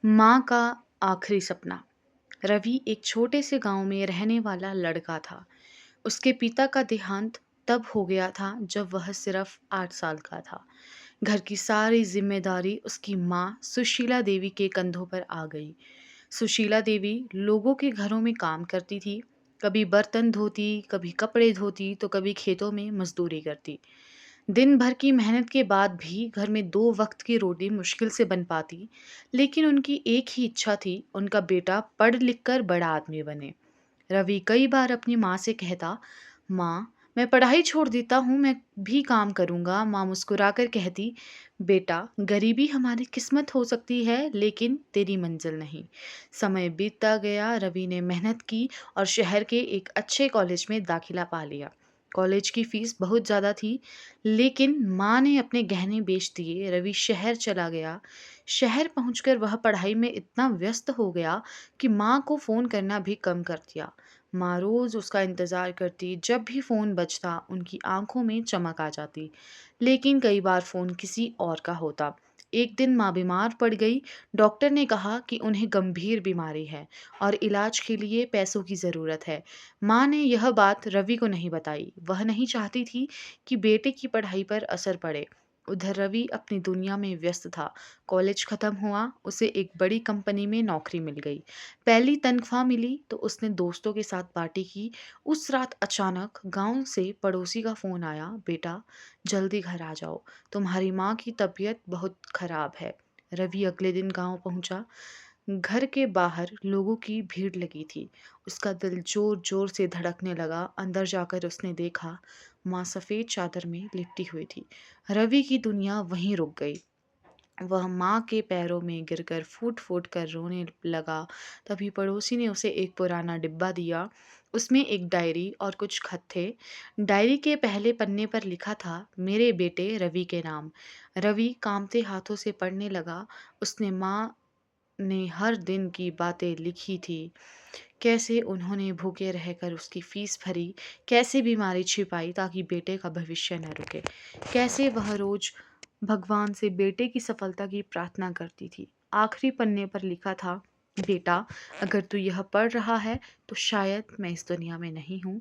माँ का आखिरी सपना। रवि एक छोटे से गांव में रहने वाला लड़का था। उसके पिता का देहांत तब हो गया था जब वह सिर्फ 8 साल का था। घर की सारी जिम्मेदारी उसकी माँ सुशीला देवी के कंधों पर आ गई। सुशीला देवी लोगों के घरों में काम करती थी। कभी बर्तन धोती, कभी कपड़े धोती, तो कभी खेतों में मजदूरी करती। दिन भर की मेहनत के बाद भी घर में 2 वक्त की रोटी मुश्किल से बन पाती। लेकिन उनकी एक ही इच्छा थी, उनका बेटा पढ़ लिख कर बड़ा आदमी बने। रवि कई बार अपनी माँ से कहता, माँ, मैं पढ़ाई छोड़ देता हूँ, मैं भी काम करूँगा। माँ मुस्कुराकर कहती, बेटा, गरीबी हमारी किस्मत हो सकती है, लेकिन तेरी मंजिल नहीं। समय बीतता गया। रवि ने मेहनत की और शहर के एक अच्छे कॉलेज में दाखिला पा लिया। कॉलेज की फीस बहुत ज़्यादा थी, लेकिन माँ ने अपने गहने बेच दिए। रवि शहर चला गया। शहर पहुंचकर वह पढ़ाई में इतना व्यस्त हो गया कि माँ को फ़ोन करना भी कम कर दिया। माँ रोज़ उसका इंतज़ार करती, जब भी फ़ोन बजता उनकी आंखों में चमक आ जाती। लेकिन कई बार फ़ोन किसी और का होता। एक दिन माँ बीमार पड़ गई। डॉक्टर ने कहा कि उन्हें गंभीर बीमारी है और इलाज के लिए पैसों की ज़रूरत है। माँ ने यह बात रवि को नहीं बताई। वह नहीं चाहती थी कि बेटे की पढ़ाई पर असर पड़े। उधर रवि अपनी दुनिया में व्यस्त था। कॉलेज खत्म हुआ, उसे एक बड़ी कंपनी में नौकरी मिल गई। पहली तनख्वाह मिली तो उसने दोस्तों के साथ पार्टी की। उस रात अचानक गांव से पड़ोसी का फोन आया, बेटा, जल्दी घर आ जाओ, तुम्हारी माँ की तबीयत बहुत खराब है। रवि अगले दिन गांव पहुंचा। घर के बाहर लोगों की भीड़ लगी थी। उसका दिल जोर जोर से धड़कने लगा। अंदर जाकर उसने देखा, माँ सफ़ेद चादर में लिपटी हुई थी। रवि की दुनिया वहीं रुक गई। वह माँ के पैरों में गिरकर फूट फूट कर रोने लगा। तभी पड़ोसी ने उसे एक पुराना डिब्बा दिया। उसमें एक डायरी और कुछ खत थे। डायरी के पहले पन्ने पर लिखा था, मेरे बेटे रवि के नाम। रवि कांपते हाथों से पढ़ने लगा। उसने माँ ने हर दिन की बातें लिखी थी। कैसे उन्होंने भूखे रहकर उसकी फीस भरी, कैसे बीमारी छिपाई ताकि बेटे का भविष्य न रुके, कैसे वह रोज भगवान से बेटे की सफलता की प्रार्थना करती थी। आखिरी पन्ने पर लिखा था, बेटा, अगर तू यह पढ़ रहा है तो शायद मैं इस दुनिया में नहीं हूँ।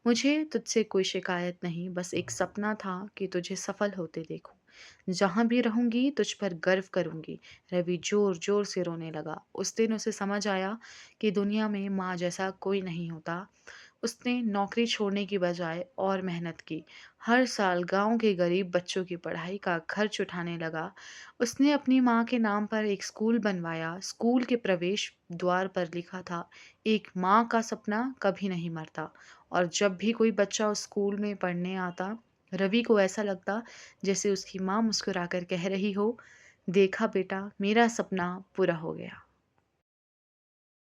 मुझे तुझसे कोई शिकायत नहीं, बस एक सपना था कि तुझे सफल होते देखूं। जहाँ भी रहूंगी तुझ पर गर्व करूंगी। रवि जोर जोर से रोने लगा। उस दिन उसे समझ आया कि दुनिया में माँ जैसा कोई नहीं होता। उसने नौकरी छोड़ने की बजाय और मेहनत की। हर साल गांव के गरीब बच्चों की पढ़ाई का खर्च उठाने लगा। उसने अपनी माँ के नाम पर एक स्कूल बनवाया। स्कूल के प्रवेश द्वार पर लिखा था, एक माँ का सपना कभी नहीं मरता। और जब भी कोई बच्चा उस स्कूल में पढ़ने आता, रवि को ऐसा लगता जैसे उसकी माँ मुस्कुराकर कह रही हो, देखा बेटा, मेरा सपना पूरा हो गया।